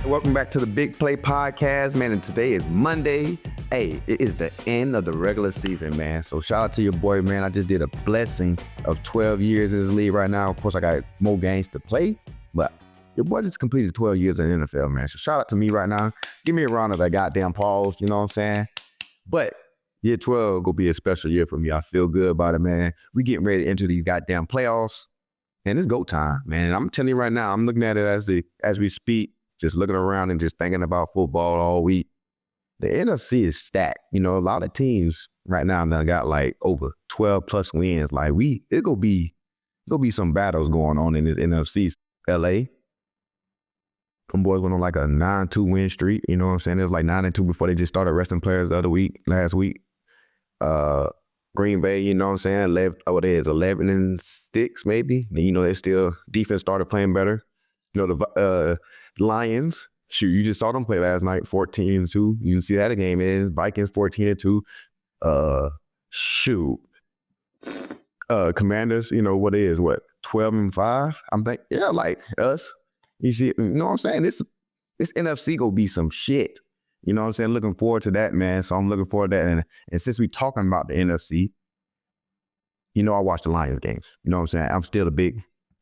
Welcome back to the Big Play Podcast, man, and today is Monday. Hey, it is the end of the regular season, man, so shout out to your boy, man. I just did a blessing of 12 years in this league right now. Of course, I got more games to play, but your boy just completed 12 years in the NFL, man, so shout out to me right now. Give me a round of that goddamn applause, you know what I'm saying? But year 12 gonna be a special year for me. I feel good about it, man. We getting ready to enter these goddamn playoffs, and it's go time, man. And I'm telling you right now, I'm looking at it as we speak, just looking around and just thinking about football all week. The NFC is stacked. You know, a lot of teams right now that got like over 12 plus wins. Like it's gonna be some battles going on in this NFC. LA, some boys went on like a 9-2 win streak. You know what I'm saying? It was like 9-2 before they just started resting players last week. Green Bay, you know what I'm saying? 11-6 maybe. And, you know, they still defense started playing better. You know, the Lions, shoot, you just saw them play last night, 14-2. You can see how the game is. Vikings 14-2. Commanders, you know what it is, 12-5? I'm thinking, yeah, like us. You see, you know what I'm saying? This NFC gonna be some shit. You know what I'm saying? Looking forward to that, man. So I'm looking forward to that. And since we talking about the NFC, you know I watch the Lions games. You know what I'm saying? I'm still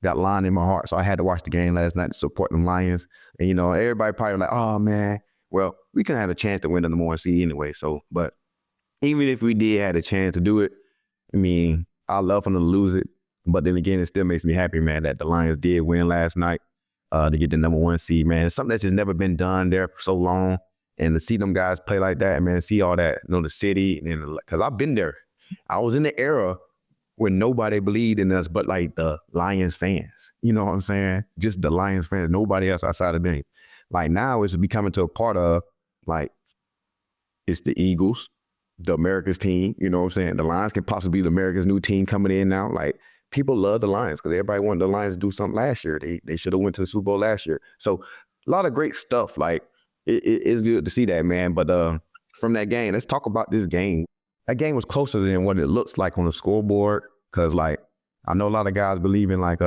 got Lion in my heart, so I had to watch the game last night to support the Lions. And, you know, everybody probably like, oh, man, well, we can have a chance to win the number one seed anyway. So, but even if we did have a chance to do it, I mean, I love for them to lose it. But then again, it still makes me happy, man, that the Lions did win last night to get the number one seed, man. It's something that's just never been done there for so long. And to see them guys play like that, man, see all that, you know, the city, and because I've been there. I was in the era where nobody believed in us but like the Lions fans. You know what I'm saying? Just the Lions fans, nobody else outside of them. Like now it's becoming to a part of like it's the Eagles, the America's team, you know what I'm saying? The Lions can possibly be the America's new team coming in now. Like people love the Lions because everybody wanted the Lions to do something last year. They should have went to the Super Bowl last year. So a lot of great stuff. Like it's good to see that, man. But from that game, let's talk about this game. That game was closer than what it looks like on the scoreboard because, like, I know a lot of guys believe in, like,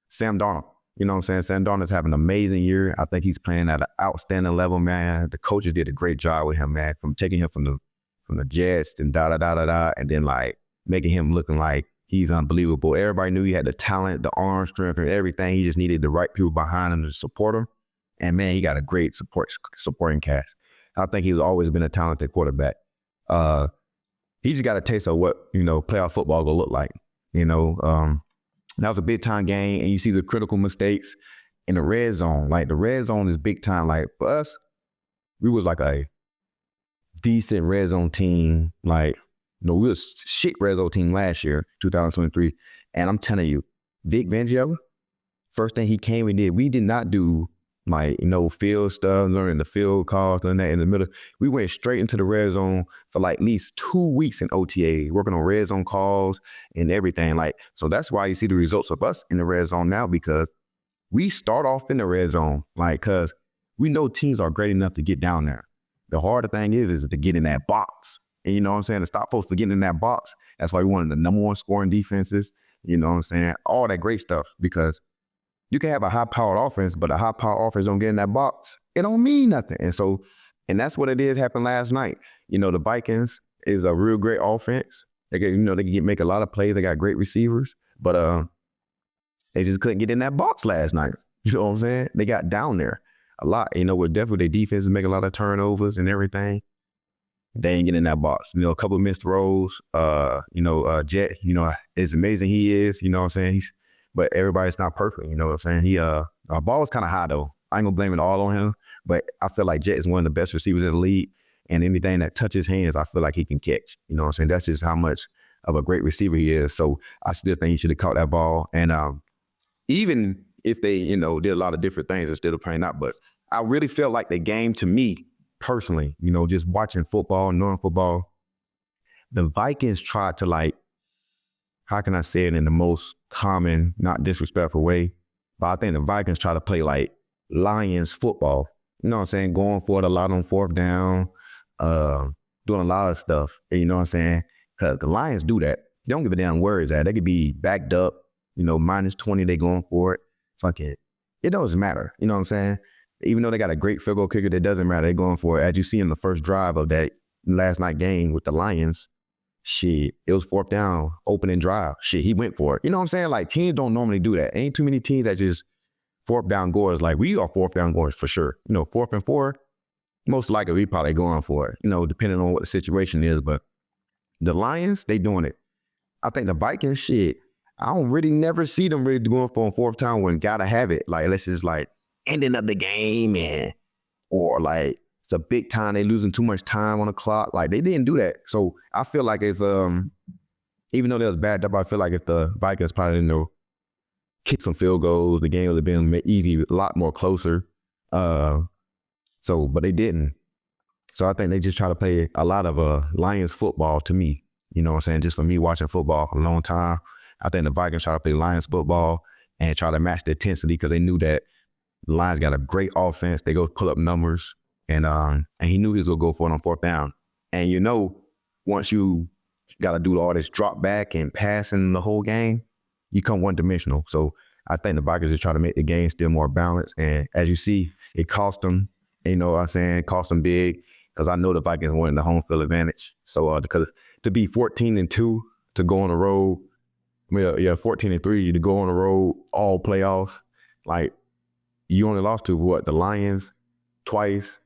Sam Darnold. You know what I'm saying? Sam Darnold's having an amazing year. I think he's playing at an outstanding level, man. The coaches did a great job with him, man, from taking him from the Jets and da-da-da-da-da, and then, like, making him looking like he's unbelievable. Everybody knew he had the talent, the arm strength, and everything. He just needed the right people behind him to support him. And, man, he got a great supporting cast. I think he's always been a talented quarterback. He just got a taste of what, you know, playoff football will look like. You know, that was a big time game, and you see the critical mistakes in the red zone. Like the red zone is big time. Like for us, we was like a decent red zone team. Like, you know, we was shit red zone team last year, 2023. And I'm telling you, Vic Fangio, first thing he came and did, we did not do like, you know, field stuff, learning the field calls, and that in the middle. We went straight into the red zone for like at least 2 weeks in OTA, working on red zone calls and everything. Like, so that's why you see the results of us in the red zone now, because we start off in the red zone, like, because we know teams are great enough to get down there. The harder thing is to get in that box. And you know what I'm saying? To stop folks from getting in that box. That's why we wanted the number one scoring defenses. You know what I'm saying? All that great stuff, because you can have a high-powered offense, but a high-powered offense don't get in that box. It don't mean nothing. And that's what it is happened last night. You know, the Vikings is a real great offense. They can make a lot of plays. They got great receivers, but they just couldn't get in that box last night. You know what I'm saying? They got down there a lot. You know, with definitely their defense is making a lot of turnovers and everything. They ain't getting in that box. You know, a couple of missed throws. Jet, you know, as amazing he is, you know what I'm saying? But everybody's not perfect, you know what I'm saying? Our ball was kind of high, though. I ain't going to blame it all on him, but I feel like Jet is one of the best receivers in the league, and anything that touches hands, I feel like he can catch. You know what I'm saying? That's just how much of a great receiver he is. So I still think he should have caught that ball. And even if they, you know, did a lot of different things instead of playing out, but I really felt like the game, to me, personally, you know, just watching football, knowing football, the Vikings tried to, like, how can I say it in the most common, not disrespectful way? But I think the Vikings try to play like Lions football. You know what I'm saying? Going for it a lot on fourth down, doing a lot of stuff. You know what I'm saying? Because the Lions do that. They don't give a damn where it's at. They could be backed up, you know, -20, they going for it. Fuck it. It doesn't matter. You know what I'm saying? even though they got a great field goal kicker, that doesn't matter. They're going for it. As you see in the first drive of that last night game with the Lions, shit, it was 4th down, opening drive. Shit, he went for it. You know what I'm saying? Like, teams don't normally do that. Ain't too many teams that just 4th down goers. Like, we are 4th down goers for sure. 4th and 4, most likely we probably going for it, depending on what the situation is. But the Lions, they doing it. I think the Vikings, shit, I don't really never see them really going for a 4th down when gotta have it. Like, unless it's like ending up the game or like it's a big time, they losing too much time on the clock. Like, they didn't do that. So I feel like it's even though they was backed up, I feel like if the Vikings probably didn't kick some field goals, the game would have been easy, a lot more closer. But they didn't. So I think they just try to play a lot of Lions football to me. You know what I'm saying? Just for me watching football a long time, I think the Vikings try to play Lions football and try to match the intensity because they knew that the Lions got a great offense. They go pull up numbers, and he knew he was going to go for it on 4th down. And once you got to do all this drop back and passing the whole game, you come one-dimensional. So I think the Vikings just try to make the game still more balanced. And as you see, it cost them, cost them big because I know the Vikings wanted the home field advantage. So because to be 14-2 to go on the road, 14-3 to go on the road all playoffs, like you only lost to the Lions twice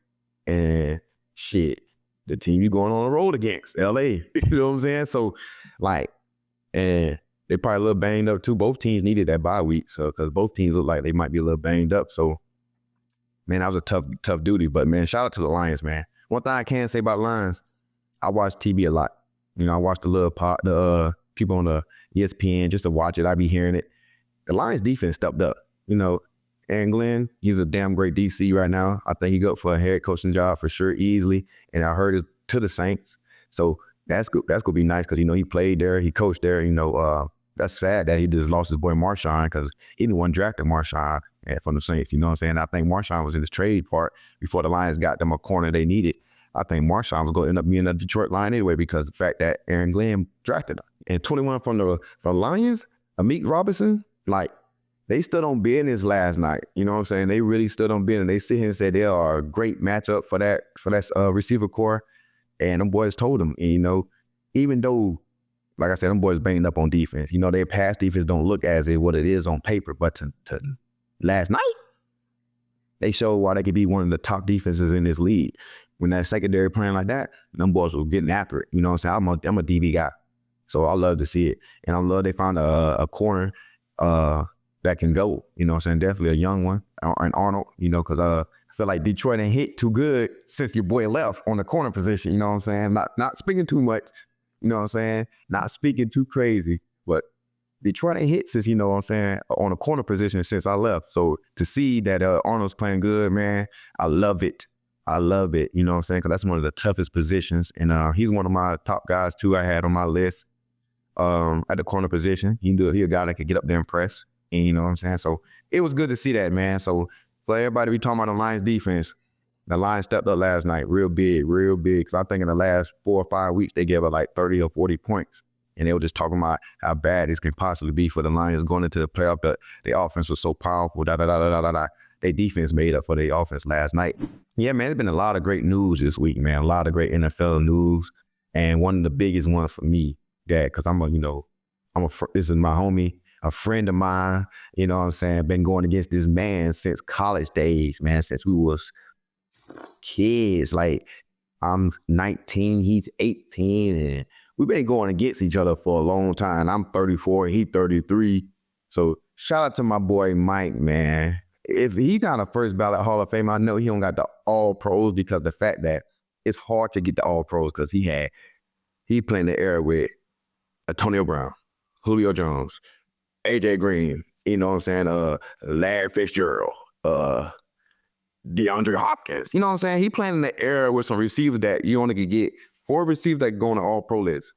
and shit, the team you going on the road against, LA. You know what I'm saying? So and they probably a little banged up too. Both teams needed that bye week, so because both teams look like they might be a little banged up. So, man, that was a tough duty. But man, shout out to the Lions, man. One thing I can say about Lions, I watch TV a lot. I watch the people on the ESPN just to watch it. I be hearing it. The Lions defense stepped up. Aaron Glenn, he's a damn great DC right now. I think he go for a head coaching job for sure, easily. And I heard it to the Saints. So that's good. That's gonna be nice because he played there, he coached there. That's sad that he just lost his boy Marshawn because he didn't want to draft Marshawn from the Saints. You know what I'm saying? I think Marshawn was in his trade part before the Lions got them a corner they needed. I think Marshawn was going to end up being a Detroit Lion anyway because of the fact that Aaron Glenn drafted him. And 21 from the Lions, Amik Robinson, like, they stood on business last night. You know what I'm saying? They really stood on business. They sit here and said they are a great matchup for that receiver core. And them boys told them, even though, like I said, them boys banged up on defense. Their pass defense don't look as what it is on paper, but to last night, they showed why they could be one of the top defenses in this league. When that secondary playing like that, them boys were getting after it. You know what I'm saying? I'm a DB guy, so I love to see it. And I love they found a corner that can go. You know what I'm saying? Definitely a young one, and Arnold, because I feel like Detroit ain't hit too good since your boy left on the corner position. You know what I'm saying? Not speaking too much. You know what I'm saying? Not speaking too crazy, but Detroit ain't hit since, you know what I'm saying, on the corner position since I left. So to see that Arnold's playing good, man, I love it. I love it, you know what I'm saying? Because that's one of the toughest positions. And he's one of my top guys, too, I had on my list at the corner position. He a guy that could get up there and press. And you know what I'm saying? So it was good to see that, man. So for everybody be talking about the Lions defense, the Lions stepped up last night real big. Because I think in the last 4 or 5 weeks, they gave up like 30 or 40 points. And they were just talking about how bad this can possibly be for the Lions going into the playoff. But the offense was so powerful, Their defense made up for their offense last night. Yeah, man, there's been a lot of great news this week, man. A lot of great NFL news. And one of the biggest ones for me, because this is my homie, a friend of mine, you know what I'm saying? Been going against this man since college days, man, since we was kids. Like, I'm 19, he's 18, and we've been going against each other for a long time. I'm 34, he 33. So shout out to my boy Mike, man. If he got a first ballot Hall of Fame, I know he don't got the All Pros because the fact that it's hard to get the All Pros because he playing the era with Antonio Brown, Julio Jones, AJ Green, you know what I'm saying? Larry Fitzgerald, DeAndre Hopkins. You know what I'm saying? He playing in the era with some receivers that you only could get 4 receivers that go on the All Pro list.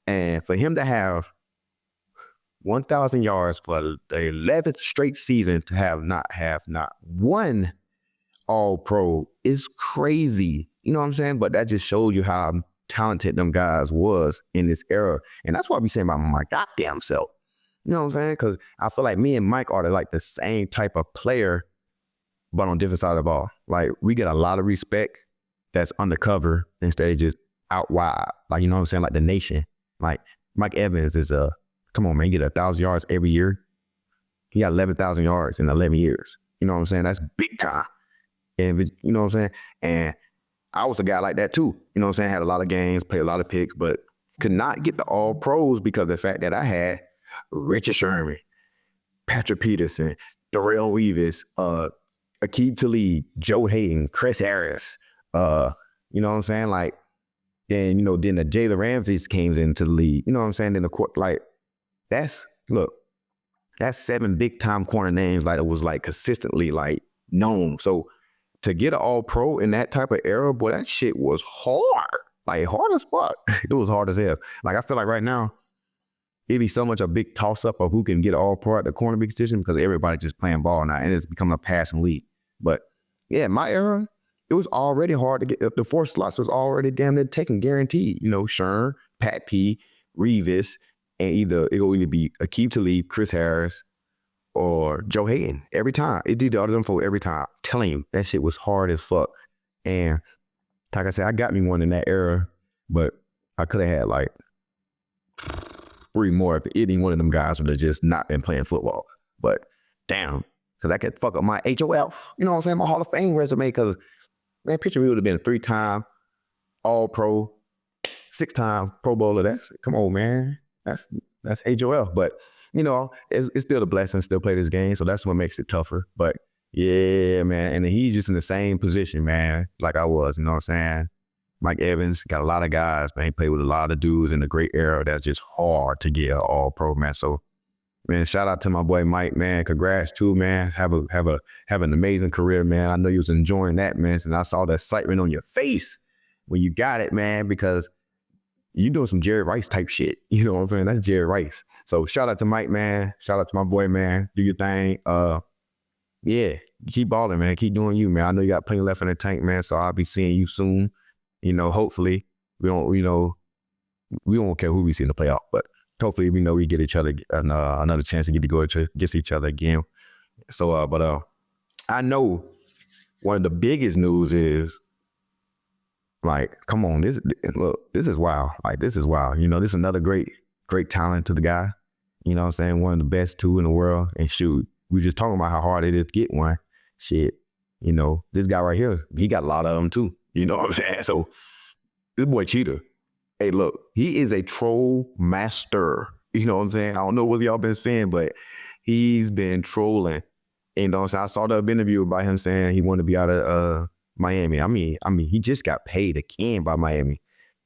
And for him to have 1,000 yards for the 11th straight season to have not one All Pro is crazy. You know what I'm saying? But that just shows you how talented them guys was in this era. And that's what I be saying about my goddamn self. You know what I'm saying? Because I feel like me and Mike are the same type of player but on different side of the ball. Like, we get a lot of respect that's undercover instead of just out wide. Like, you know what I'm saying? Like the nation. Like, Mike Evans is come on, man, get 1,000 yards every year. He got 11,000 yards in 11 years. You know what I'm saying? That's big time. And you know what I'm saying? And I was a guy like that too. You know what I'm saying? Had a lot of games, played a lot of picks, but could not get the all pros because of the fact that I had Richard Sherman, Patrick Peterson, Darrell Weavis, Aqib Talib, Joe Hayden, Chris Harris. You know what I'm saying? Like, then, then the Jalen Ramsey came into the league. You know what I'm saying? Then the court, like, that's 7 big time corner names, like, it was like consistently like known. So to get an all pro in that type of era, boy, that shit was hard. Like, hard as fuck. It was hard as hell. Like, I feel like right now, it'd be so much a big toss up of who can get all pro at the cornerback position because everybody just playing ball now and it's becoming a passing league. But yeah, my era, it was already hard to get. The 4 slots was already damn near taken, guaranteed. Shern, Pat P, Revis, and it will either be Aqib Talib, Chris Harris, or Joe Hayden every time. It did the other them for every time. I'm telling you, that shit was hard as fuck. And like I said, I got me one in that era, but I could have had like 3 more if any one of them guys would have just not been playing football. But damn, so that could fuck up my HOF, you know what I'm saying, my Hall of Fame resume, because, man, picture me would have been a 3-time All-Pro, 6-time Pro Bowler. Come on, man. That's HOF. But, it's still a blessing, still play this game, so that's what makes it tougher. But, yeah, man, and he's just in the same position, man, like I was, you know what I'm saying? Mike Evans got a lot of guys, man. He played with a lot of dudes in a great era that's just hard to get all-pro, man. So, man, shout out to my boy Mike, man. Congrats too, man. Have an amazing career, man. I know you was enjoying that, man. And I saw the excitement on your face when you got it, man, because you doing some Jerry Rice type shit. You know what I'm saying? That's Jerry Rice. So shout out to Mike, man. Shout out to my boy, man. Do your thing. Yeah, keep balling, man. Keep doing you, man. I know you got plenty left in the tank, man. So I'll be seeing you soon. Hopefully we don't care who we see in the playoff, but hopefully we get each other another chance to get to go against each other again. So, but I know one of the biggest news is, like, come on, this is wild. Like, this is wild. This is another great talent to the guy. You know what I'm saying? One of the best 2 in the world. And shoot, we just talking about how hard it is to get one. Shit, this guy right here, he got a lot of them too. You know what I'm saying? So this boy Cheetah, hey, look, he is a troll master. You know what I'm saying? I don't know what y'all been saying, but he's been trolling. And I saw the interview about him saying he wanted to be out of Miami. I mean, he just got paid again by Miami.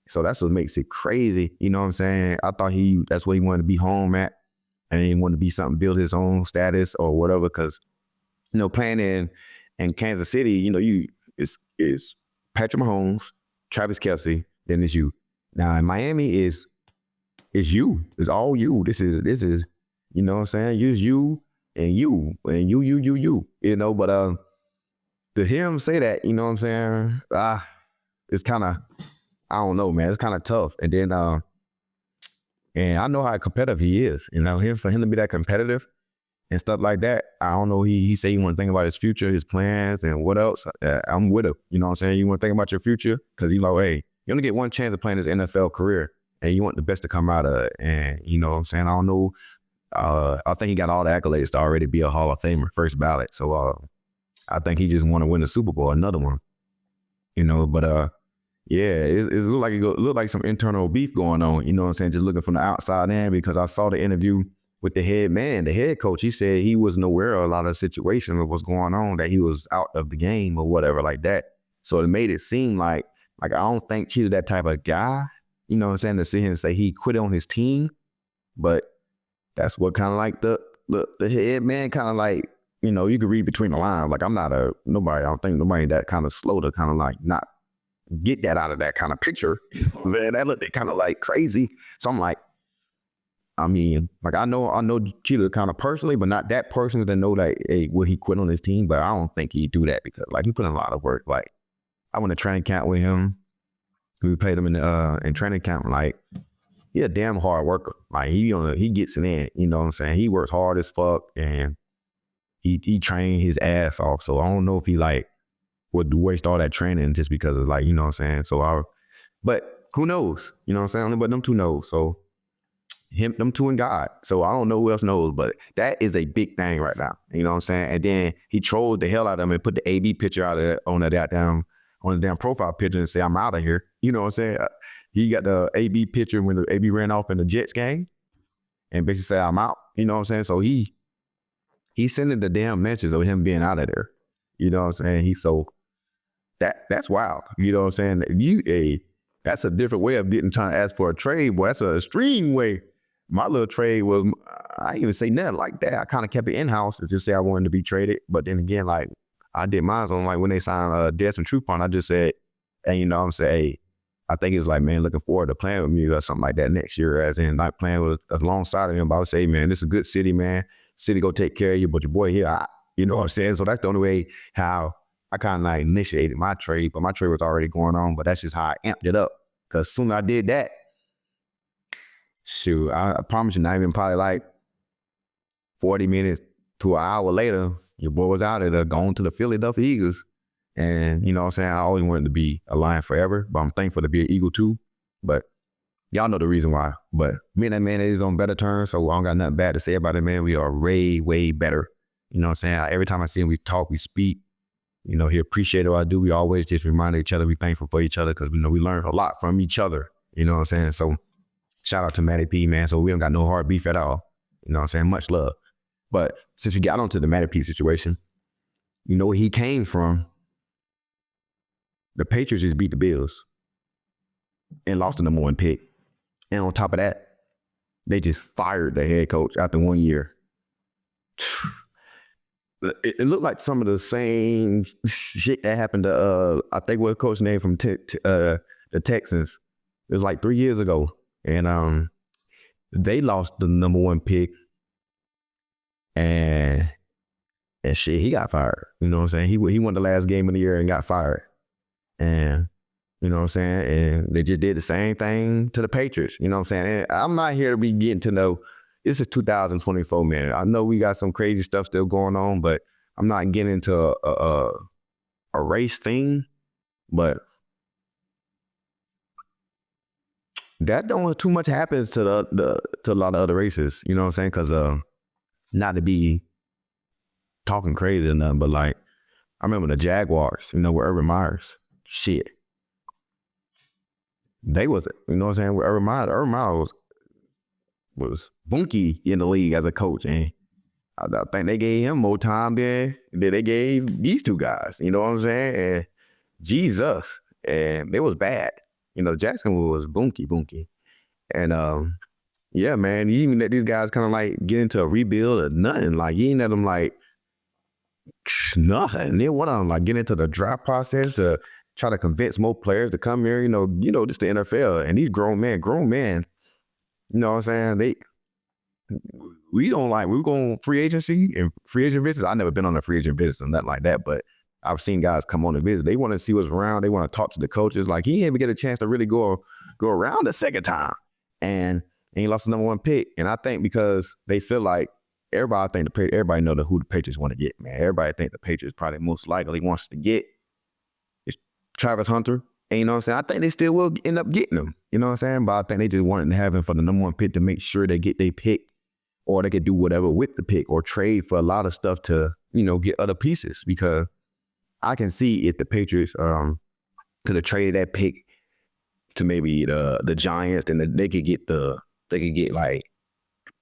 So that's what makes it crazy. You know what I'm saying? I thought that's where he wanted to be home at. And he wanted to be something, build his own status or whatever. Because, playing in Kansas City, is Patrick Mahomes, Travis Kelce, then it's you. Now in Miami it's you. It's all you. This is, you know what I'm saying? Use you and you and you. But to hear him say that, you know what I'm saying? It's kind of, I don't know, man. It's kind of tough. And then and I know how competitive he is. For him to be that competitive and stuff like that, I don't know. He say he want to think about his future, his plans, and what else. I'm with him. You know what I'm saying? You want to think about your future? Because you hey, you only get one chance of playing this NFL career, and you want the best to come out of it. And you know what I'm saying? I don't know. I think he got all the accolades to already be a Hall of Famer, first ballot. So I think he just want to win the Super Bowl, another one. But yeah, it looked like some internal beef going on. You know what I'm saying? Just looking from the outside in, because I saw the interview with the head coach. He said he wasn't aware of a lot of situations of what's going on, that he was out of the game or whatever like that. So it made it seem like I don't think Cheetah that type of guy, you know what I'm saying, to sit here and say he quit on his team. But that's what kind of like the head man kind of like, you can read between the lines. Like, I'm not I don't think nobody that kind of slow to kind of like not get that out of that kind of picture. Man, that looked kind of like crazy. So I'm like, I know Cheetah kind of personally, but not that person to know that, hey, will he quit on his team? But I don't think he'd do that, because he put in a lot of work. Like, I went to training camp with him. We played him in training camp. Like, he a damn hard worker. Like, he gets it in. You know what I'm saying? He works hard as fuck, and he trained his ass off. So I don't know if he like would waste all that training just because of like, you know what I'm saying? So but who knows? You know what I'm saying? Only but them two knows. So them two and God. So I don't know who else knows, but that is a big thing right now. You know what I'm saying? And then he trolled the hell out of him and put the AB picture out of it on the damn profile picture and say, I'm out of here. You know what I'm saying? He got the AB picture when the AB ran off in the Jets game and basically said, I'm out. You know what I'm saying? So he sending the damn message of him being out of there. You know what I'm saying? That's wild. You know what I'm saying? That's a different way of trying to ask for a trade, boy. That's an extreme way. My little trade was, I didn't even say nothing like that. I kind of kept it in-house to just say I wanted to be traded. But then again, like, I did mine on, like, when they signed Desmond Trufant, I just said, hey, you know what I'm saying? Hey, I think it's like, man, looking forward to playing with me or something like that next year, as in, like, playing with alongside of him. But I would say, man, this is a good city, man. City go take care of you, but your boy here, you know what I'm saying? So that's the only way how I kind of, like, initiated my trade. But my trade was already going on, but that's just how I amped it up. Because as soon as I did that, shoot, I promise you, not even probably like 40 minutes to an hour later, your boy was out of there going to the Philadelphia Eagles. And, you know what I'm saying, I always wanted to be a Lion forever, but I'm thankful to be an Eagle too. But y'all know the reason why. But me and that man is on better terms, so I don't got nothing bad to say about it, man. We are way, way better. You know what I'm saying? Every time I see him, we talk, we speak. You know, he appreciates what I do. We always just remind each other, we thankful for each other because we know we learn a lot from each other. You know what I'm saying? So shout out to Matty P, man. So we don't got no hard beef at all. You know what I'm saying? Much love. But since we got onto the Matty P situation, you know where he came from. The Patriots just beat the Bills and lost the number 1 pick. And on top of that, they just fired the head coach after 1 year. It looked like some of the same shit that happened to, I think what coach name from the Texans. It was like 3 years ago. And they lost the number 1 pick. And shit, he got fired. You know what I'm saying? He won the last game of the year and got fired. And, you know what I'm saying? And they just did the same thing to the Patriots. You know what I'm saying? And I'm not here to be getting to know. This is 2024, man. I know we got some crazy stuff still going on, but I'm not getting into a race thing. But that don't too much happens to to a lot of other races. You know what I'm saying? Because not to be talking crazy or nothing, but like I remember the Jaguars. You know, with Urban Meyers. Shit, they was, you know what I'm saying? With Urban Meyers was bunky in the league as a coach, and I think they gave him more time than they gave these two guys. You know what I'm saying? And Jesus, and it was bad. You know, Jacksonville was bunky, and yeah, man. You even let these guys kind of like get into a rebuild or nothing. Like you ain't let them like nothing. They want to like get into the draft process to try to convince more players to come here. You know, this the NFL, and these grown men. You know what I'm saying? We're going free agency and free agent visits. I've never been on a free agent visit or nothing like that, but I've seen guys come on and visit. They want to see what's around. They want to talk to the coaches. Like he didn't even get a chance to really go around the second time, and he lost the number 1 pick. And I think because they feel like everybody know who the Patriots want to get, man. Everybody think the Patriots probably most likely wants to get is Travis Hunter. And you know what I'm saying? I think they still will end up getting him. You know what I'm saying? But I think they just wanted to have him for the number 1 pick to make sure they get their pick, or they could do whatever with the pick or trade for a lot of stuff to, you know, get other pieces. Because I can see if the Patriots could have traded that pick to maybe the Giants, then they could get like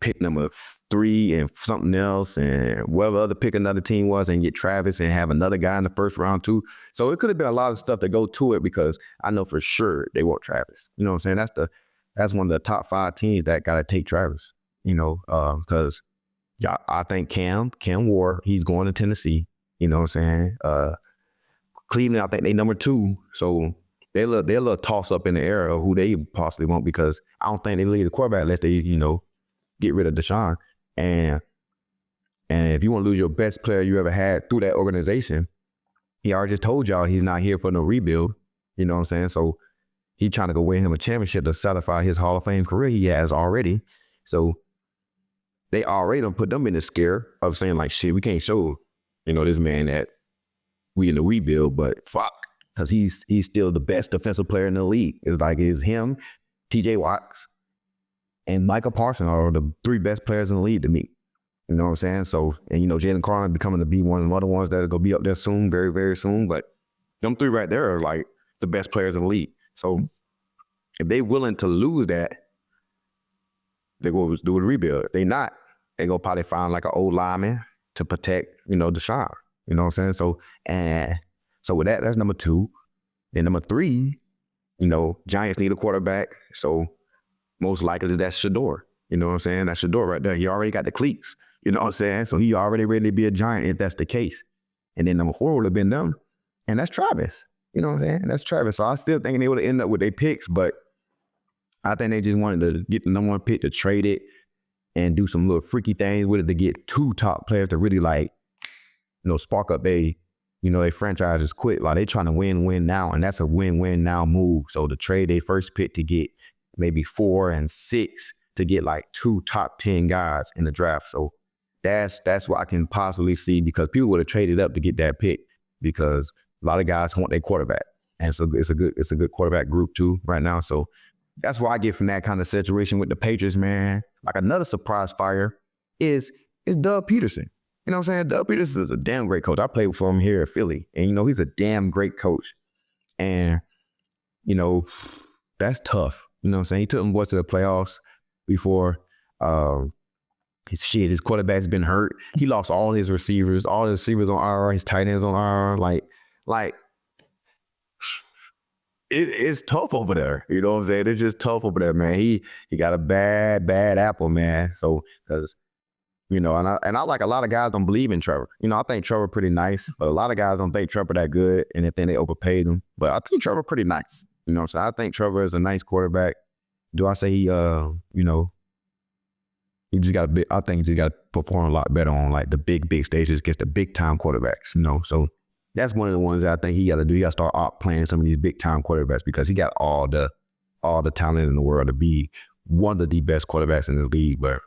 pick number 3 and something else, and whatever other pick another team was, and get Travis and have another guy in the first round too. So it could have been a lot of stuff that go to it, because I know for sure they want Travis. You know what I'm saying? That's one of the top 5 teams that got to take Travis. You know, because I think Cam Ward, he's going to Tennessee. You know what I'm saying? Cleveland, I think they number 2. So they're a little toss up in the air of who they possibly want, because I don't think they leave the quarterback unless they, you know, get rid of Deshaun. And if you want to lose your best player you ever had through that organization, he already just told y'all he's not here for no rebuild. You know what I'm saying? So he trying to go win him a championship to satisfy his Hall of Fame career he has already. So they already done put them in the scare of saying like, shit, we can't show, this man that we in the rebuild, but fuck, because he's still the best defensive player in the league. It's him, TJ Watts, and Micah Parsons are the 3 best players in the league to me. You know what I'm saying? So, and Jalen Carlin becoming to be one of the other ones that are going to be up there soon, very, very soon. But them 3 right there are like the best players in the league. So if they willing to lose that, they go do a rebuild. If they not, they go probably find like an old lineman to protect, Deshaun. You know what I'm saying? So with that, that's number 2. Then number 3, Giants need a quarterback. So most likely that's Shador. You know what I'm saying? That's Shador right there. He already got the cleats. You know what I'm saying? So he already ready to be a Giant if that's the case. And then number 4 would have been them. And that's Travis. You know what I'm saying? That's Travis. So I still think they would have ended up with their picks, but I think they just wanted to get the number 1 pick to trade it and do some little freaky things with it to get 2 top players to really spark up their franchises quick. Like they trying to win now, and that's a win now move. So to trade their first pick to get maybe 4 and 6 to get like 2 top 10 guys in the draft. So that's what I can possibly see, because people would have traded up to get that pick because a lot of guys want their quarterback. And so it's a good quarterback group too right now. So that's what I get from that kind of situation with the Patriots, man. Like another surprise fire is Doug Pederson. You know what I'm saying? Doug Pederson is a damn great coach. I played for him here at Philly, and he's a damn great coach. And that's tough. You know what I'm saying? He took them boys to the playoffs before. His quarterback's been hurt. He lost all his receivers on IR, his tight ends on IR. Like it's tough over there. You know what I'm saying? It's just tough over there, man. He got a bad apple, man. So because and I like a lot of guys don't believe in Trevor. I think Trevor pretty nice, but a lot of guys don't think Trevor that good, and they think they overpaid him. But I think Trevor pretty nice. So I think Trevor is a nice quarterback. Do I say he just got I think he just got to perform a lot better on like the big stages against the big time quarterbacks. So that's one of the ones that I think he got to do. He got to start playing some of these big time quarterbacks, because he got all the talent in the world to be one of the best quarterbacks in this league. But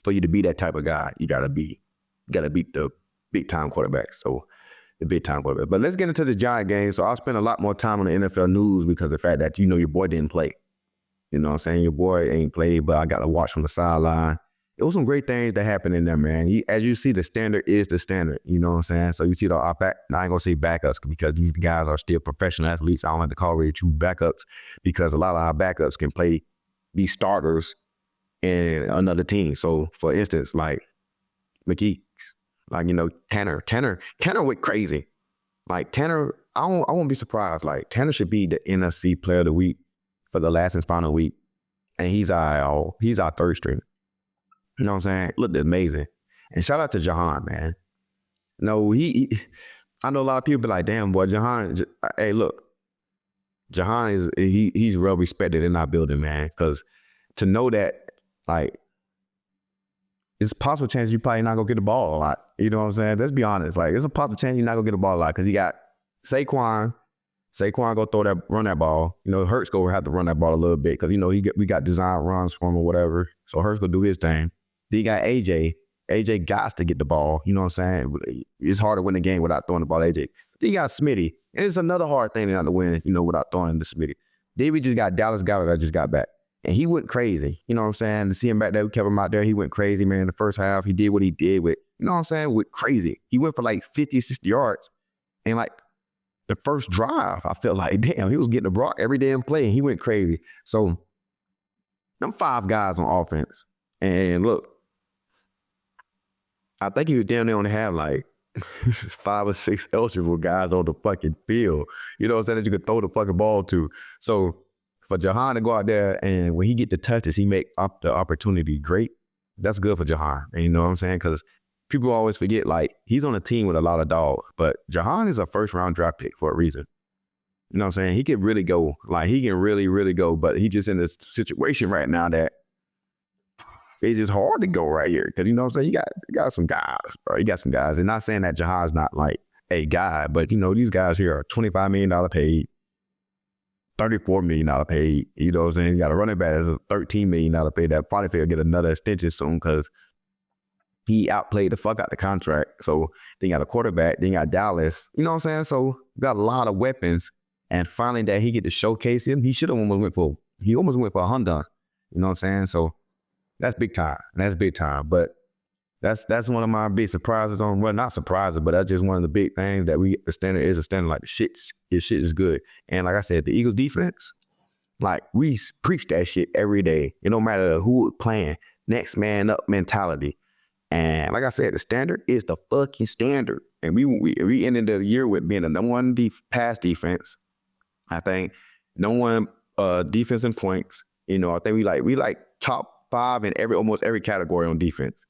for you to be that type of guy, you gotta beat the big time quarterbacks. So the big time quarterback. But let's get into the Giant game. So I'll spend a lot more time on the NFL news because of the fact that your boy didn't play. You know what I'm saying? Your boy ain't played, but I got to watch from the sideline. It was some great things that happened in there, man. As you see, the standard is the standard. You know what I'm saying? So you see I ain't going to say backups, because these guys are still professional athletes. I don't like to call really true backups, because a lot of our backups can be starters in another team. So for instance, like McKee, like, Tanner went crazy. Like Tanner, I won't be surprised. Like Tanner should be the NFC player of the week for the last and final week. And he's our 3rd string. You know what I'm saying? Looked amazing. And shout out to Jahan, man. No, I know a lot of people be like, damn, boy, Jahan, hey, look, Jahan he's well respected in our building, man. Because to know that, like, it's a possible chance you probably not gonna get the ball a lot. You know what I'm saying? Let's be honest. Like, it's a possible chance you're not gonna get the ball a lot, because you got Saquon go run that ball. Hurts go have to run that ball a little bit, because we got design runs for him or whatever. So Hurts go do his thing. Then you got AJ. AJ got to get the ball. You know what I'm saying? It's hard to win the game without throwing the ball to AJ. Then you got Smitty. And it's another hard thing not to win, without throwing to Smitty. Then we just got Dallas Goedert that just got back. And he went crazy. You know what I'm saying? To see him back there, we kept him out there. He went crazy, man. In the first half, he did what he did with, you know what I'm saying? Went crazy. He went for like 50, 60 yards. And like the first drive, I felt like, damn, he was getting the block every damn play, and he went crazy. So them 5 guys on offense. And look, I think he was damn near only have like 5 or 6 eligible guys on the fucking field. You know what I'm saying? That you could throw the fucking ball to. So for Jahan to go out there, and when he get the touches, he make up the opportunity great. That's good for Jahan. And you know what I'm saying? Because people always forget, like, he's on a team with a lot of dogs, but Jahan is a 1st-round draft pick for a reason. You know what I'm saying? He can really go. Like, he can really, really go, but he just in this situation right now that it's just hard to go right here. Because, you know what I'm saying? You got some guys, bro. You got some guys. And not saying that Jahan's not, like, a guy, but, these guys here are $25 million paid, $34 million paid. You know what I'm saying? You got a running back that's a $13 million paid that probably will get another extension soon, because he outplayed the fuck out the contract. So then you got a quarterback, then you got Dallas. You know what I'm saying? So got a lot of weapons. And finally that he get to showcase him, he almost went for a Honda. You know what I'm saying? So that's big time. That's big time. But that's one of my big surprises on, well, not surprises, but that's just one of the big things that the standard is a standard. Like his shit is good. And like I said, the Eagles defense, like we preach that shit every day. It don't matter who playing, next man up mentality. And like I said, the standard is the fucking standard. And we ended the year with being the number one pass defense. I think number one defense in points. You know, I think we like top 5 in almost every category on defense.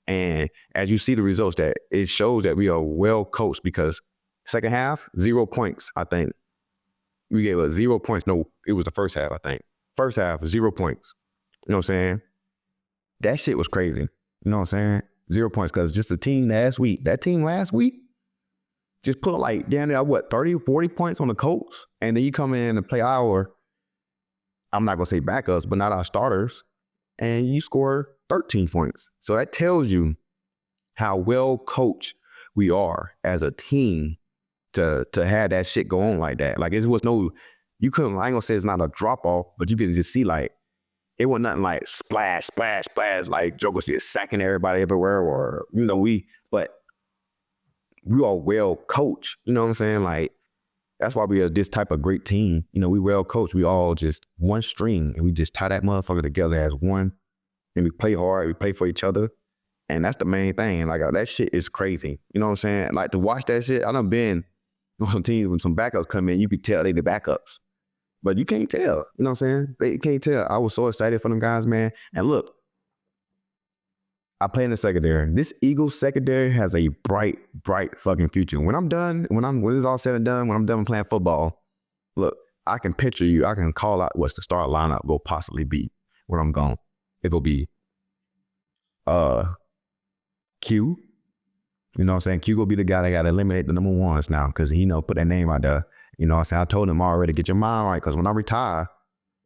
And as you see the results, that it shows that we are well coached, because second half, 0 points, I think. We gave us 0 points. No, it was the first half, I think. First half, 0 points. You know what I'm saying? That shit was crazy. You know what I'm saying? 0 points, because just that team last week just put like down there, 30, 40 points on the Colts. And then you come in and play our, I'm not going to say backups, but not our starters, and you score 13 points. So that tells you how well coached we are as a team to have that shit go on like that. Like, it was I ain't gonna say it's not a drop off, but you can just see like, it wasn't nothing like splash, splash, splash, like Joker said, sacking everybody everywhere, or, you know, but we are well coached. You know what I'm saying? Like, that's why we are this type of great team. You know, we well coached. We all just one string, and we just tie that motherfucker together as one. And we play hard. We play for each other. And that's the main thing. Like, that shit is crazy. You know what I'm saying? Like, to watch that shit, I done been on some teams when some backups come in, you could tell they the backups. But you can't tell. You know what I'm saying? You can't tell. I was so excited for them guys, man. And look, I play in the secondary. This Eagles secondary has a bright, bright fucking future. When it's all said and done, when I'm done playing football, look, I can picture you. I can call out what's the start lineup will possibly be when I'm gone. It'll be Q. You know what I'm saying? Q will be the guy that got to eliminate the number ones now, because he put that name out there. You know what I'm saying? I told him already, get your mind right, because when I retire,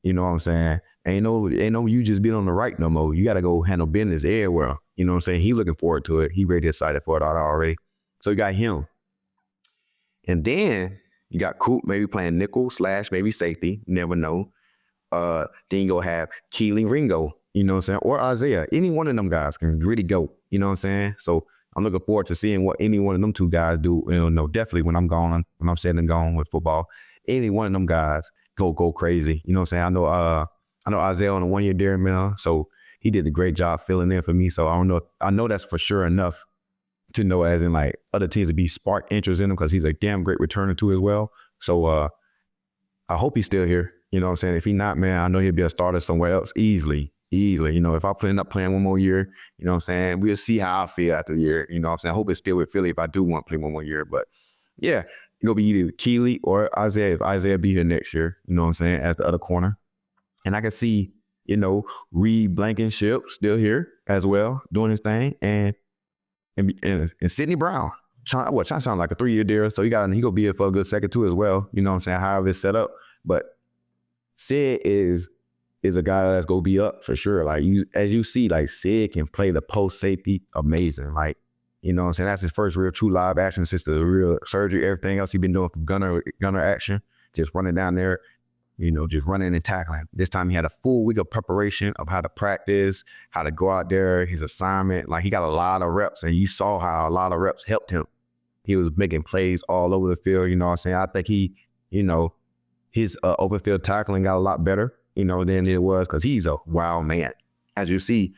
you know what I'm saying? Ain't no you just being on the right no more. You got to go handle business everywhere. You know what I'm saying? He looking forward to it. He really excited for it already. So you got him. And then you got Coop maybe playing nickel / maybe safety. Never know. Then you go have Keely Ringo, you know what I'm saying? Or Isaiah. Any one of them guys can really go. You know what I'm saying? So I'm looking forward to seeing what any one of them two guys do. You know, definitely when I'm gone, when I'm said and gone with football, any one of them guys go crazy. You know what I'm saying? I know Isaiah on a 1-year deal, man. So he did a great job filling in for me. So I know that's for sure enough to know, as in like other teams to be spark interest in him, because he's a damn great returner too as well. So I hope he's still here. You know what I'm saying? If he's not, man, I know he'll be a starter somewhere else easily. You know, if I end up playing one more year, you know what I'm saying? We'll see how I feel after the year. You know what I'm saying? I hope it's still with Philly if I do want to play one more year. But yeah, it'll be either Keely or Isaiah, if Isaiah be here next year, you know what I'm saying, as the other corner. And I can see, you know, Reed Blankenship still here as well, doing his thing. And Sidney Brown, trying to sound like a 3-year deal. So he gonna be here for a good second too as well. You know what I'm saying? However it's set up. But Sid is a guy that's gonna be up for sure. Like, as you see, like, Sid can play the post safety amazing. Like, you know what I'm saying? That's his first real true live action since the real surgery. Everything else he been doing from gunner action, just running down there, you know, just running and tackling. This time he had a full week of preparation of how to practice, how to go out there, his assignment. Like, he got a lot of reps, and you saw how a lot of reps helped him. He was making plays all over the field. You know what I'm saying? I think his overfield tackling got a lot better, you know, than it was, because he's a wild man. As you see,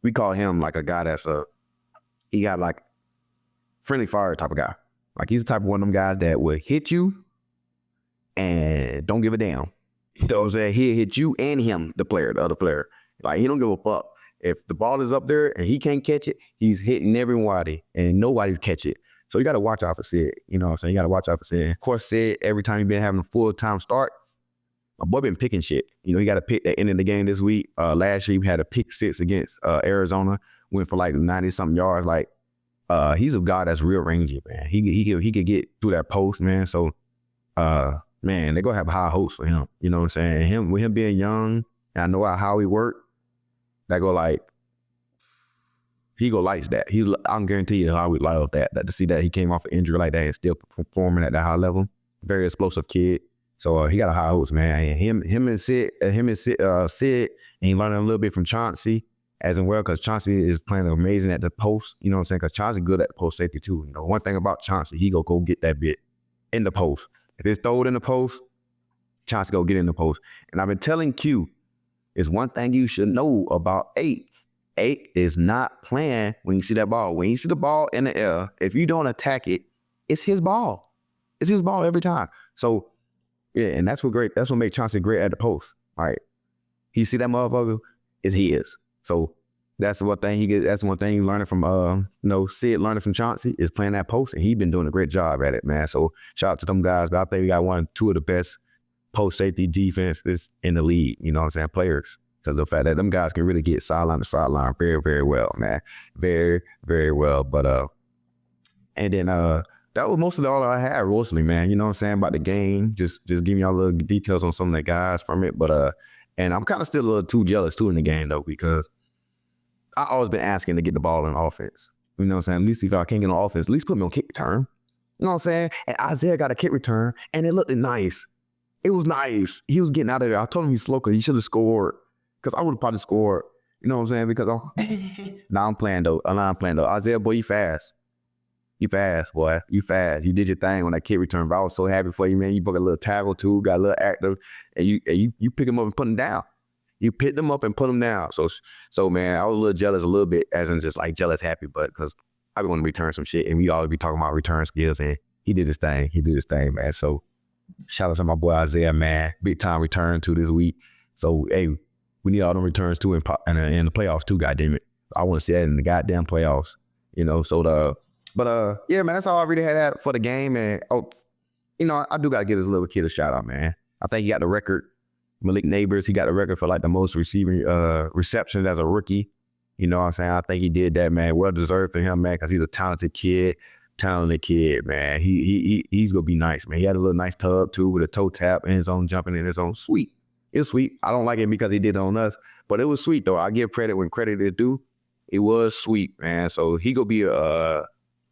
we call him like a guy he got like friendly fire type of guy. Like, he's the type of one of them guys that will hit you and don't give a damn. You know what I'm saying? He'll hit you and him, the other player. Like, he don't give a fuck. If the ball is up there and he can't catch it, he's hitting everybody and nobody catch it. So you got to watch out for Sid. You know what I'm saying? You got to watch out for Sid. Of course, Sid, every time he's been having a full-time start, my boy been picking shit. You know, he got a pick at the end of the game this week. Last year, he had a pick 6 against Arizona. Went for like 90-something yards. Like, he's a guy that's real rangy, man. He could get through that post, man. So, man, they're going to have high hopes for him. You know what I'm saying? With him being young, and I know how he worked, that go like, he go likes that. I'm guarantee you, I would love that to see that he came off an injury like that and still performing at that high level. Very explosive kid. So he got a high hopes, man. Him and Sid, and he learning a little bit from Chauncey as well, because Chauncey is playing amazing at the post. You know what I'm saying? Because Chauncey good at the post safety too. You know, one thing about Chauncey, he go get that bit in the post. If it's throwed in the post, Chauncey go get in the post. And I've been telling Q, it's one thing you should know about 8. 8 is not playing when you see that ball. When you see the ball in the air, if you don't attack it, it's his ball. It's his ball every time. So, yeah, and that's what makes Chauncey great at the post. All right. He see that motherfucker, it's his. So that's one thing he gets. That's one thing he's learning from Sid learning from Chauncey is playing that post, and he's been doing a great job at it, man. So shout out to them guys. But I think we got two of the best post safety defenses in the league, you know what I'm saying, players. Because of the fact that them guys can really get sideline to sideline very, very well, man. Very, very well. But and then that was mostly all I had, mostly, man. You know what I'm saying, about the game. Just giving y'all little details on some of the guys from it. But and I'm kind of still a little too jealous too in the game though, because I always been asking to get the ball in offense. You know what I'm saying? At least if I can't get on offense, at least put me on kick return. You know what I'm saying? And Isaiah got a kick return, and it looked nice. It was nice. He was getting out of there. I told him he's slow because he should have scored. Because I would have probably scored. You know what I'm saying? Because I'm playing though. Isaiah, boy, you fast. You fast, boy. You fast. You did your thing on that kick return. But I was so happy for you, man. You broke a little tackle too, got a little active, and you pick him up and put him down. You picked him up and put him down. So man, I was a little jealous, a little bit, as in just like jealous, happy, but because I be want to return some shit, and we always be talking about return skills, and he did his thing. He did his thing, man. So shout out to my boy Isaiah, man. Big time return too this week. So hey, we need all them returns too in the playoffs too. Goddamn it, I want to see that in the goddamn playoffs. You know. So yeah, man. That's all I really had for the game, and I do gotta give this little kid a shout out, man. I think he got the record. Malik Neighbors, he got the record for like the most receiving receptions as a rookie. You know what I'm saying? I think he did that, man. Well deserved for him, man, because he's a talented kid, man. He's gonna be nice, man. He had a little nice tub too with a toe tap and his own jumping in his own. Sweet. It was sweet. I don't like it because he did it on us, but it was sweet though. I give credit when credit is due. It was sweet, man. So he gonna be a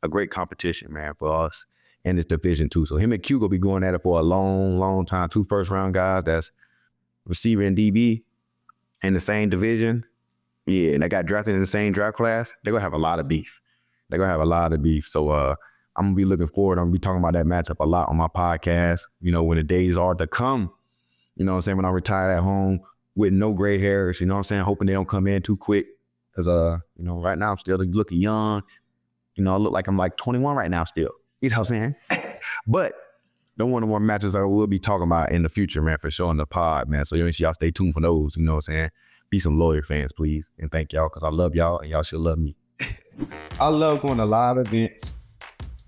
great competition, man, for us in this division too. So him and Q gonna be going at it for a long, long time. 2 first-round guys that's receiver and DB in the same division. Yeah, and they got drafted in the same draft class. They're going to have a lot of beef. So I'm going to be looking forward. I'm going to be talking about that matchup a lot on my podcast, when the days are to come. You know what I'm saying? When I'm retired at home with no gray hairs, you know what I'm saying? Hoping they don't come in too quick. Because, right now I'm still looking young. I look like I'm like 21 right now still. You know what I'm saying? But they're one of the more matches I will be talking about in the future, man, for sure on the pod, man. So y'all stay tuned for those, you know what I'm saying? Be some loyal fans, please. And thank y'all, because I love y'all and y'all should love me. I love going to live events.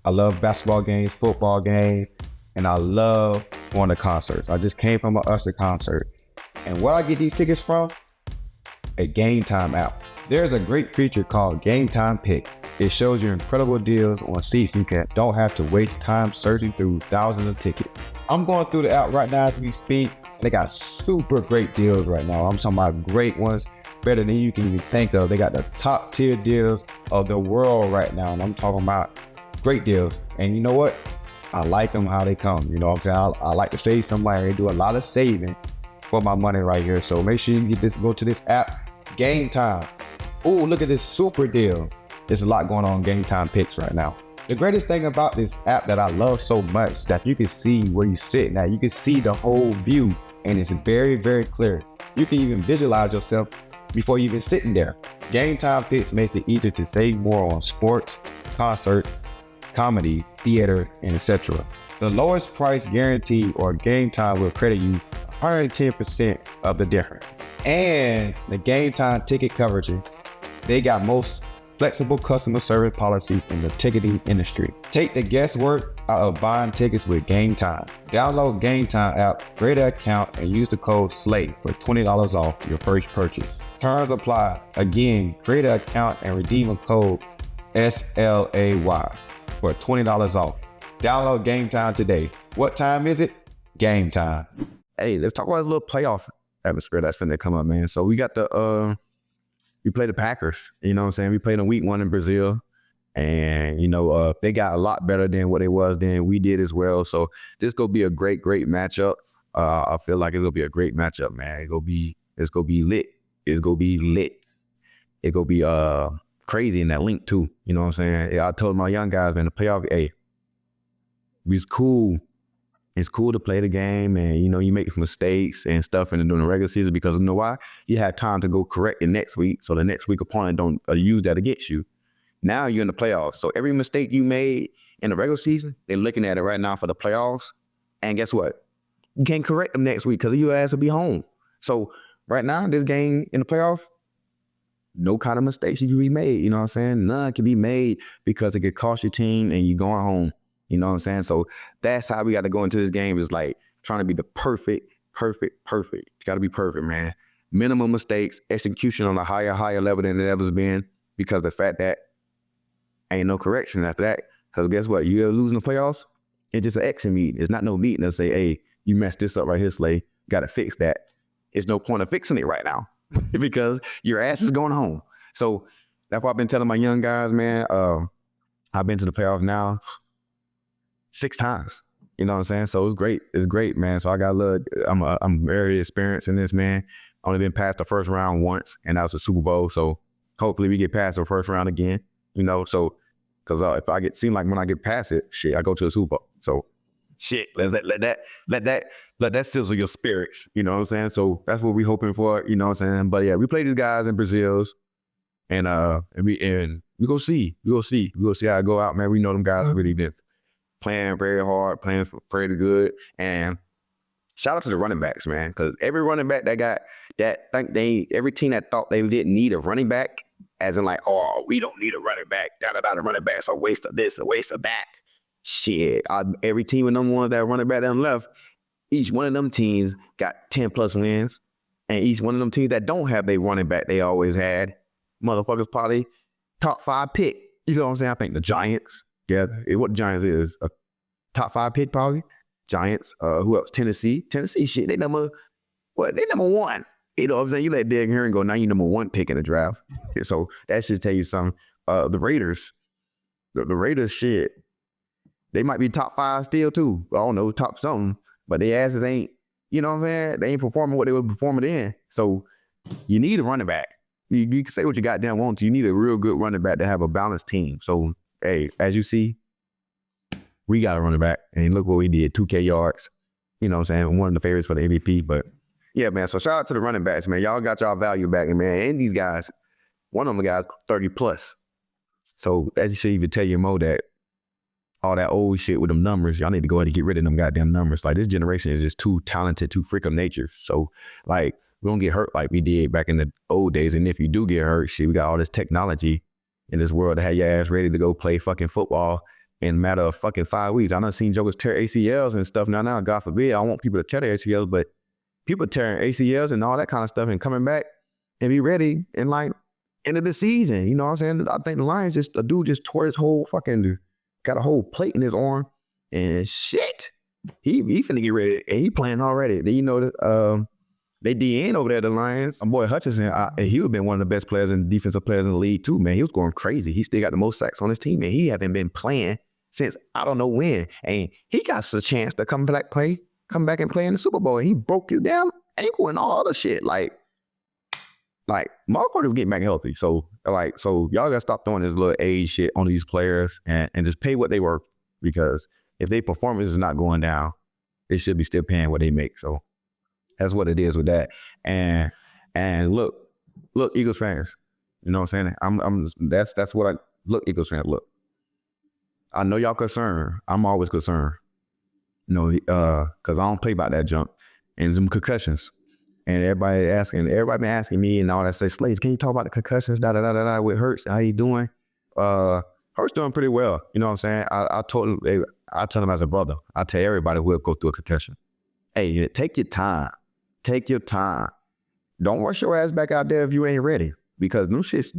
I love basketball games, football games, and I love going to concerts. I just came from an Usher concert. And where I get these tickets from? A Game Time app. There's a great feature called Game Time Picks. It shows you incredible deals on seats you don't have to waste time searching through thousands of tickets. I'm going through the app right now as we speak. They got super great deals right now. I'm talking about great ones, better than you can even think of. They got the top tier deals of the world right now. And I'm talking about great deals. And you know what? I like them how they come. You know what I'm saying? I like to save somebody. They do a lot of saving for my money right here. So make sure you go to this app, Game Time. Oh, look at this super deal. There's a lot going on Game Time Picks right now. The greatest thing about this app that I love so much that you can see where you're sitting at. You can see the whole view, and it's very, very clear. You can even visualize yourself before you even sitting there. Game Time Picks makes it easier to save more on sports, concerts, comedy, theater, and etc. The lowest price guarantee or Game Time will credit you 110% of the difference. And the Game Time ticket coverage, they got most flexible customer service policies in the ticketing industry. Take the guesswork out of buying tickets with Game Time. Download Game Time app, create an account, and use the code SLAY for $20 off your first purchase. Terms apply. Again, create an account and redeem a code SLAY for $20 off. Download Game Time today. What time is it? Game Time. Hey, let's talk about this little playoff atmosphere that's finna come up, man. So we got the we play the Packers. You know what I'm saying? We played in week 1 in Brazil. And, they got a lot better than what it was than we did as well. So this going to be a great, great matchup. I feel like it's going to be a great matchup, man. It's going to be lit. It's going to be lit. It's going to be crazy in that link too. You know what I'm saying? Yeah, I told my young guys, man, the playoff, hey, it's cool. It's cool to play the game and, you make mistakes and stuff during the regular season because you know why? You have time to go correct it next week. So the next week opponent don't use that against you. Now you're in the playoffs. So every mistake you made in the regular season, they're looking at it right now for the playoffs. And guess what? You can't correct them next week because your ass will be home. So right now, this game in the playoffs, no kind of mistakes you can be made. You know what I'm saying? None can be made because it could cost your team and you're going home. You know what I'm saying? So that's how we got to go into this game is like trying to be the perfect. You got to be perfect, man. Minimum mistakes, execution on a higher level than it ever been because of the fact that ain't no correction after that. Because guess what? You're losing the playoffs. It's just an exit meeting. It's not no meeting to say, hey, you messed this up right here, Slay. Got to fix that. It's no point of fixing it right now because your ass is going home. So that's why I've been telling my young guys, man, I've been to the playoffs now 6 times. You know what I'm saying? So it's great. It's great, man. So I got a little, I'm very experienced in this, man. Only been past the first round once, and that was the Super Bowl. So hopefully we get past the first round again. So because if I seem like when I get past it, shit, I go to a Super Bowl. So shit, let that sizzle your spirits. You know what I'm saying? So that's what we hoping for. You know what I'm saying? But yeah, we play these guys in Brazil's, and we go see how it go out, man. We know them guys really been playing very hard, playing pretty good, and shout out to the running backs, man, because every running back every team that thought they didn't need a running back. As in like, oh, we don't need a running back. The running back's a waste of this, a waste of that. Shit. Every team of them ones that running back them left, each one of them teams got 10 plus wins. And each one of them teams that don't have their running back they always had, motherfuckers probably top 5 pick. You know what I'm saying? I think the Giants, what the Giants is, a top 5 pick probably. Giants, who else? Tennessee, shit, they number 1. You know what I'm saying? You let Derrick Henry go, now you number 1 pick in the draft. So that should tell you something. The Raiders, the Raiders, shit, they might be top 5 still too. I don't know, top something. But their asses ain't, you know what I'm saying? They ain't performing what they were performing in. So you need a running back. You can say what you goddamn want to. You need a real good running back to have a balanced team. So, hey, as you see, we got a running back. And look what we did, 2K yards. You know what I'm saying? One of the favorites for the MVP, but yeah, man. So shout out to the running backs, man. Y'all got y'all value back, man. And these guys, one of them guys 30 plus. So as you should even tell your Mo that all that old shit with them numbers, y'all need to go ahead and get rid of them goddamn numbers. Like this generation is just too talented, too freak of nature. So like we don't get hurt like we did back in the old days. And if you do get hurt, shit, we got all this technology in this world to have your ass ready to go play fucking football in a matter of fucking 5 weeks. I done seen jokers tear ACLs and stuff. Now, God forbid, I don't want people to tear their ACLs, but people tearing ACLs and all that kind of stuff and coming back and be ready in like end of the season. You know what I'm saying? I think the Lions a dude just tore his whole fucking, got a whole plate in his arm and shit. He finna get ready and he playing already. Then they DN over there, the Lions. My boy Hutchinson, he would been one of the best players and defensive players in the league too, man. He was going crazy. He still got the most sacks on his team and he haven't been playing since I don't know when. And he got a chance to come back and play in the Super Bowl. And he broke his damn ankle and all the shit. Like motherfuckers getting back healthy. So y'all gotta stop throwing this little age shit on these players and just pay what they worth. Because if their performance is not going down, they should be still paying what they make. So that's what it is with that. And look, Eagles fans, you know what I'm saying? That's what look, Eagles fans, look. I know y'all concerned. I'm always concerned. You know, because I don't play about that junk. And some concussions. And everybody been asking me and all that, say, Slay, can you talk about the concussions, with Hurts? How you doing? Hurts doing pretty well. You know what I'm saying? I told him as a brother. I tell everybody who will go through a concussion. Hey, take your time. Take your time. Don't rush your ass back out there if you ain't ready. Because them shit's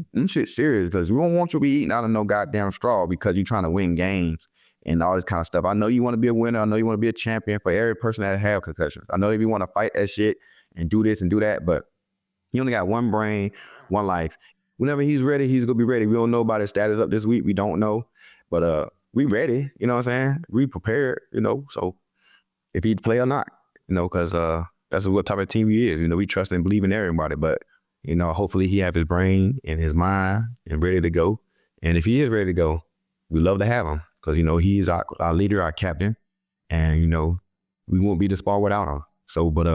serious. Because we don't want you to be eating out of no goddamn straw because you're trying to win games and all this kind of stuff. I know you want to be a winner. I know you want to be a champion for every person that have concussions. I know if you want to fight that shit and do this and do that, but you only got one brain, one life. whenever he's ready, he's gonna be ready. We don't know about his status up this week. We don't know, but we ready. You know what I'm saying? We prepared. You know, so if he'd play or not, you know, because that's what type of team he is. You know, we trust and believe in everybody, but you know, hopefully he have his brain and his mind and ready to go. And if he is ready to go, we love to have him because you know he is our leader, our captain, and you know we won't be the spar without him. So, but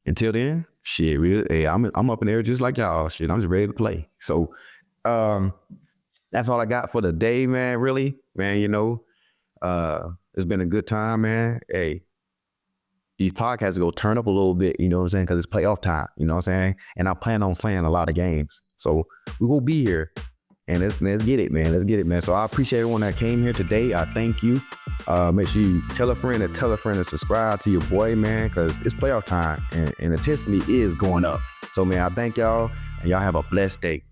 until then, shit, hey, I'm up in there just like y'all. Shit, I'm just ready to play. So, that's all I got for the day, man. Really, man. You know, it's been a good time, man. Hey, these podcasts go turn up a little bit. You know what I'm saying? Because it's playoff time. You know what I'm saying? And I plan on playing a lot of games, so we will be here. And let's get it, man. Let's get it, man. So I appreciate everyone that came here today. I thank you. Make sure you tell a friend and subscribe to your boy, man, because it's playoff time and intensity is going up. So, man, I thank y'all, and y'all have a blessed day.